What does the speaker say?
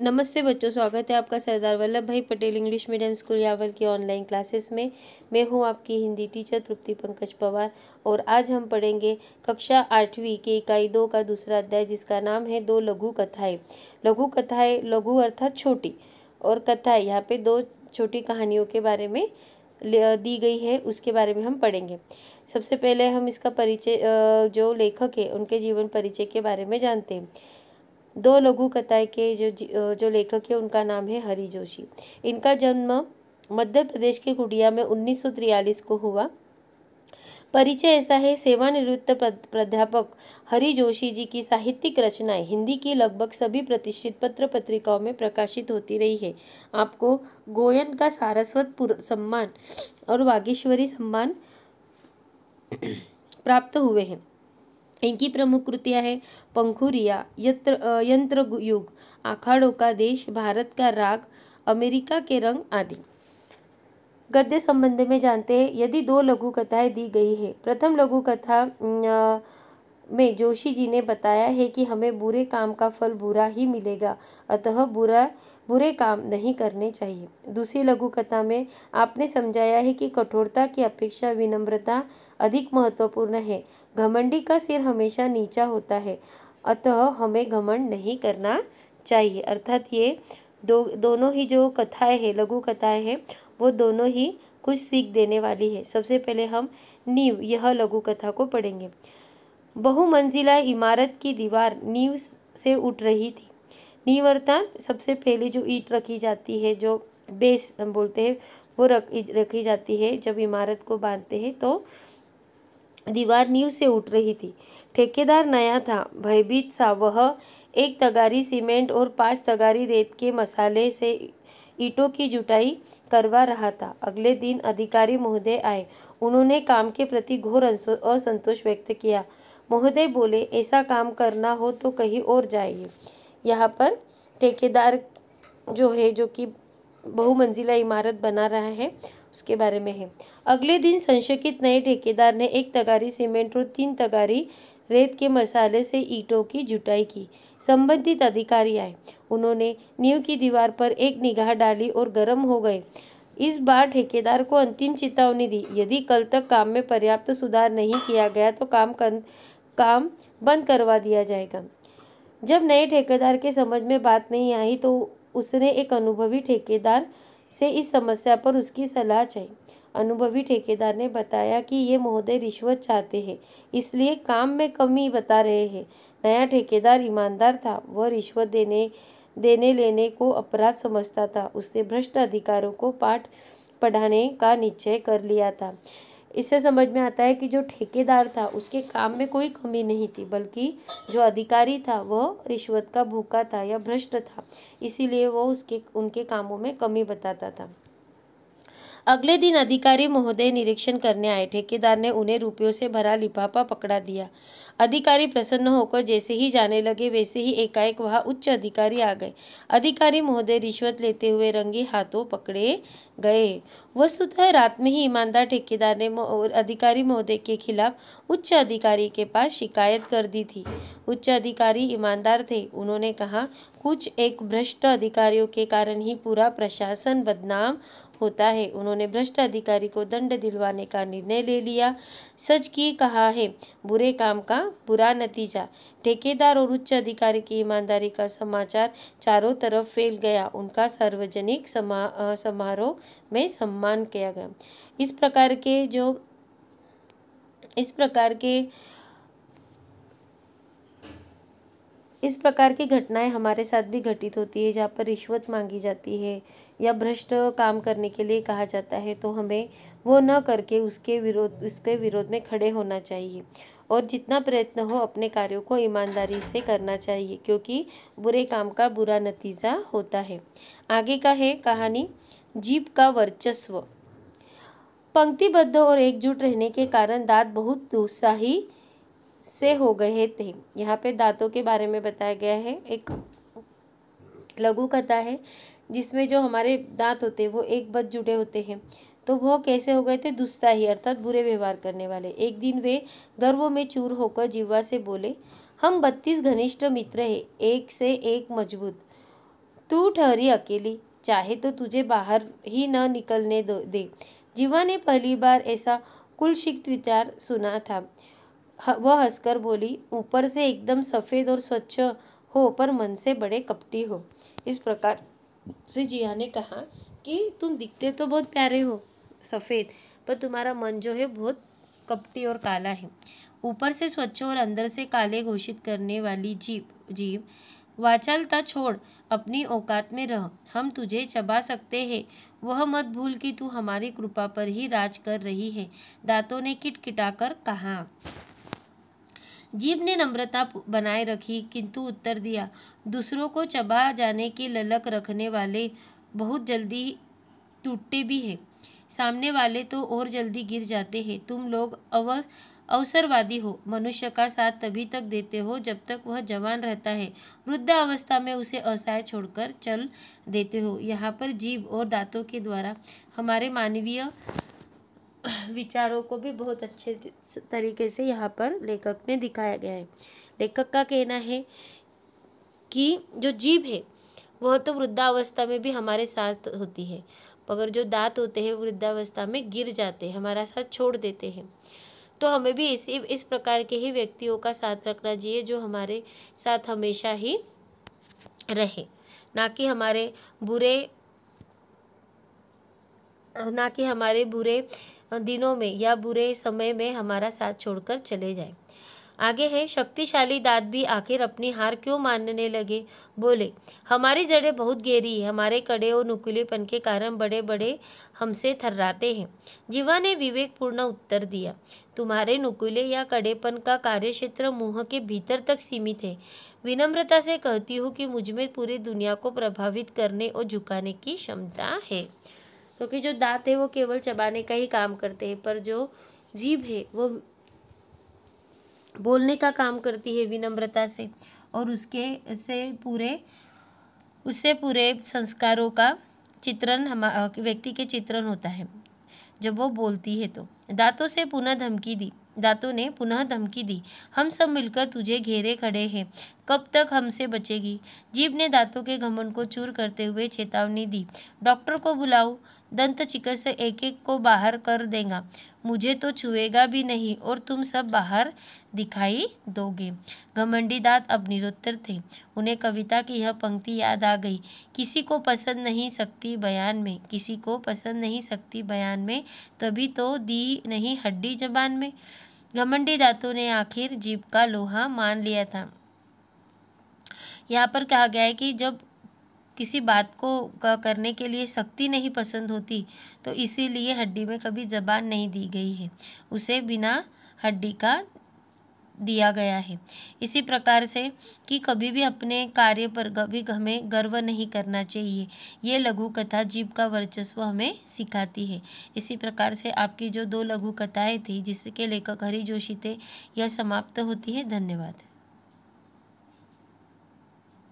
नमस्ते बच्चों, स्वागत है आपका सरदार वल्लभ भाई Patel English medium school Yawal की ऑनलाइन क्लासेस में। मैं हूं आपकी हिंदी टीचर तृप्ति पंकज पवार और आज हम पढ़ेंगे कक्षा 8वीं के इकाई 2 का दूसरा अध्याय जिसका नाम है दो लघु कथाएं। लघु कथाएं, लघु अर्थात छोटी, और कथाएं यहाँ पे दो छोटी कहानियों के बारे में दी गई है, उसके बारे में हम पढ़ेंगे। सबसे पहले हम इसका परिचय, जो लेखक है उनके जीवन परिचय के बारे में जानते हैं। दो लघु कथाएं के जो लेखक है उनका नाम है हरि जोशी। इनका जन्म मध्य प्रदेश के कुटिया में 1943 को हुआ। परिचय ऐसा है, सेवानिवृत्त प्राध्यापक हरि जोशी जी की साहित्यिक रचनाएं हिंदी की लगभग सभी प्रतिष्ठित पत्र पत्रिकाओं में प्रकाशित होती रही है। आपको गोयन का सारस्वत सम्मान और वागीश्वरी सम्मान प्राप्त हुए हैं। इनकी प्रमुख कृतियां हैं पंखुरिया, यंत्र युग, आखाड़ों का देश, भारत का राग, अमेरिका के रंग आदि। गद्य संबंध में जानते हैं। यदि दो लघु कथाएं दी गई है। प्रथम लघु कथा में जोशी जी ने बताया है कि हमें बुरे काम का फल बुरा ही मिलेगा, अतः बुरे काम नहीं करने चाहिए। दूसरी लघु कथा में आपने समझाया है कि कठोरता की अपेक्षा विनम्रता अधिक महत्वपूर्ण है। घमंडी का सिर हमेशा नीचा होता है, अतः हमें घमंड नहीं करना चाहिए। अर्थात ये दोनों ही जो कथाएं हैं, लघु कथाएं हैं, वो दोनों ही कुछ सीख देने वाली है। सबसे पहले हम नींव, यह लघु कथा को पढ़ेंगे। बहुमंजिला इमारत की दीवार नींव से उठ रही थी। नींव अर्थात सबसे पहले जो ईंट रखी जाती है, जो बेस हम बोलते हैं, वो रखी जाती है। जब इमारत को बांधते हैं तो दीवार नींव से उठ रही थी। ठेकेदार नया था, भयभीत सा। वह 1 तगारी सीमेंट और 5 तगारी रेत के मसाले से ईंटों की जुटाई करवा रहा था। अगले दिन अधिकारी महोदय आए। उन्होंने काम के प्रति घोर असंतोष व्यक्त किया। महोदय बोले, ऐसा काम करना हो तो कहीं और जाइए। यहाँ पर ठेकेदार जो है, जो कि बहुमंजिला इमारत बना रहा है, उसके बारे में है। अगले दिन संशयित नए ठेकेदार ने 1 तगारी सीमेंट और 3 तगारी रेत के मसाले से ईंटों की जुटाई की। संबंधित अधिकारी आए। उन्होंने नींव की दीवार पर एक निगाह डाली और गर्म हो गए। इस बार ठेकेदार को अंतिम चेतावनी दी, यदि कल तक काम में पर्याप्त सुधार नहीं किया गया तो काम बंद करवा दिया जाएगा। जब नए ठेकेदार के समझ में बात नहीं आई तो उसने एक अनुभवी ठेकेदार से इस समस्या पर उसकी सलाह चाही। अनुभवी ठेकेदार ने बताया कि ये महोदय रिश्वत चाहते हैं, इसलिए काम में कमी बता रहे हैं। नया ठेकेदार ईमानदार था, वह रिश्वत देने लेने को अपराध समझता था। उसने भ्रष्ट अधिकारियों को पाठ पढ़ाने का निश्चय कर लिया था। इससे समझ में आता है कि जो ठेकेदार था उसके काम में कोई कमी नहीं थी, बल्कि जो अधिकारी था वह रिश्वत का भूखा था या भ्रष्ट था, इसीलिए वो उनके कामों में कमी बताता था। अगले दिन अधिकारी महोदय निरीक्षण करने आए। ठेकेदार ने उन्हें रुपयों से भरा लिफाफा पकड़ा दिया। अधिकारी प्रसन्न होकर जैसे ही जाने लगे वैसे ही एकाएक वहां उच्च अधिकारी आ गए। अधिकारी महोदय रिश्वत लेते हुए रंगे हाथों पकड़े गए। वस्तुतः रात में ही ईमानदार ठेकेदार ने अधिकारी महोदय के खिलाफ उच्च अधिकारी के पास शिकायत कर दी थी। उच्च अधिकारी ईमानदार थे। उन्होंने कहा, कुछ एक भ्रष्ट अधिकारियों के कारण ही पूरा प्रशासन बदनाम होता है। उन्होंने भ्रष्ट अधिकारी को दंड दिलवाने का निर्णय ले लिया। सच की कहा है, बुरे काम का बुरा नतीजा। ठेकेदार और उच्च अधिकारी की ईमानदारी का समाचार चारों तरफ फैल गया। उनका सार्वजनिक समारोह में सम्मान किया गया। इस प्रकार की घटनाएं हमारे साथ भी घटित होती है, जहाँ पर रिश्वत मांगी जाती है या भ्रष्ट काम करने के लिए कहा जाता है, तो हमें वो न करके उसके विरोध में खड़े होना चाहिए और जितना प्रयत्न हो अपने कार्यों को ईमानदारी से करना चाहिए, क्योंकि बुरे काम का बुरा नतीजा होता है। आगे का है कहानी जीभ का वर्चस्व। पंक्तिबद्ध और एकजुट रहने के कारण दांत बहुत उत्साही से हो गए थे। यहाँ पे दांतों के बारे में बताया गया है। एक लघु कथा है जिसमें जो हमारे दांत होते हैं वो एक बद जुड़े होते हैं, तो वो कैसे हो गए थे, दुस्साही अर्थात बुरे व्यवहार करने वाले। एक दिन वे गर्व में चूर होकर जिह्वा से बोले, हम 32 घनिष्ठ मित्र हैं, एक से एक मजबूत। तू ठहरी अकेली, चाहे तो तुझे बाहर ही न निकलने दे। जीवा ने पहली बार ऐसा कुलसित विचार सुना था। वह हंसकर बोली, ऊपर से एकदम सफ़ेद और स्वच्छ हो पर मन से बड़े कपटी हो। इस प्रकार से जिया ने कहा कि तुम दिखते तो बहुत प्यारे हो सफ़ेद, पर तुम्हारा मन जो है बहुत कपटी और काला है। ऊपर से स्वच्छ और अंदर से काले घोषित करने वाली जीव वाचालता छोड़, अपनी औकात में रह। हम तुझे चबा सकते हैं, वह मत भूल कि तू हमारी कृपा पर ही राज कर रही है। दांतों ने किटकिटाकर कहा। जीभ ने नम्रता बनाए रखी, किंतु उत्तर दिया, दूसरों को चबा जाने की ललक रखने वाले बहुत जल्दी टूटते भी हैं, सामने वाले तो और जल्दी गिर जाते हैं। तुम लोग अवसरवादी हो, मनुष्य का साथ तभी तक देते हो जब तक वह जवान रहता है, वृद्धावस्था में उसे असहाय छोड़कर चल देते हो। यहाँ पर जीभ और दांतों के द्वारा हमारे मानवीय विचारों को भी बहुत अच्छे तरीके से यहाँ पर लेखक ने दिखाया गया है। लेखक का कहना है कि जो जीभ है वह तो वृद्धावस्था में भी हमारे साथ होती है, मगर जो दांत होते हैं वृद्धावस्था में गिर जाते हैं, हमारा साथ छोड़ देते हैं। तो हमें भी इस प्रकार के ही व्यक्तियों का साथ रखना चाहिए जो हमारे साथ हमेशा ही रहे, ना कि हमारे बुरे दिनों में या बुरे समय में हमारा साथ छोड़कर चले जाए। आगे है, शक्तिशाली दांत भी आखिर अपनी हार क्यों मानने लगे। बोले, हमारी जड़ें बहुत गहरी है, हमारे कड़े और नुकीलेपन के कारण बड़े बड़े हमसे थर्राते हैं। जीवा ने विवेकपूर्ण उत्तर दिया, तुम्हारे नुकीले या कड़ेपन का कार्यक्षेत्र मुंह के भीतर तक सीमित है। विनम्रता से कहती हूँ कि मुझमें पूरी दुनिया को प्रभावित करने और झुकाने की क्षमता है। क्योंकि जो दांत है वो केवल चबाने का ही काम करते हैं, पर जो जीभ है वो बोलने का काम करती है विनम्रता से, और उससे पूरे संस्कारों का चित्रण व्यक्ति के चित्रण होता है जब वो बोलती है। तो दांतों ने पुनः धमकी दी, हम सब मिलकर तुझे घेरे खड़े हैं, कब तक हमसे बचेगी। जीभ ने दांतों के घमंड को चूर करते हुए चेतावनी दी, डॉक्टर को बुलाओ, दंत चिकित्सक एक एक को बाहर कर देगा, मुझे तो छुएगा भी नहीं और तुम सब बाहर दिखाई दोगे। घमंडी दांत अब निरुत्तर थे। उन्हें कविता की यह पंक्ति याद आ गई, किसी को पसंद नहीं सकती बयान में, तभी तो दी नहीं हड्डी जबान में। घमंडी दांतों ने आखिर जीभ का लोहा मान लिया था। यहाँ पर कहा गया है कि जब किसी बात को करने के लिए शक्ति नहीं पसंद होती, तो इसीलिए हड्डी में कभी जबान नहीं दी गई है, उसे बिना हड्डी का दिया गया है। इसी प्रकार से कि कभी भी अपने कार्य पर कभी हमें गर्व नहीं करना चाहिए, ये लघु कथा जीभ का वर्चस्व हमें सिखाती है। इसी प्रकार से आपकी जो 2 लघु कथाएं थी जिसके लेखक हरि जोशी थे, यह समाप्त होती है। धन्यवाद।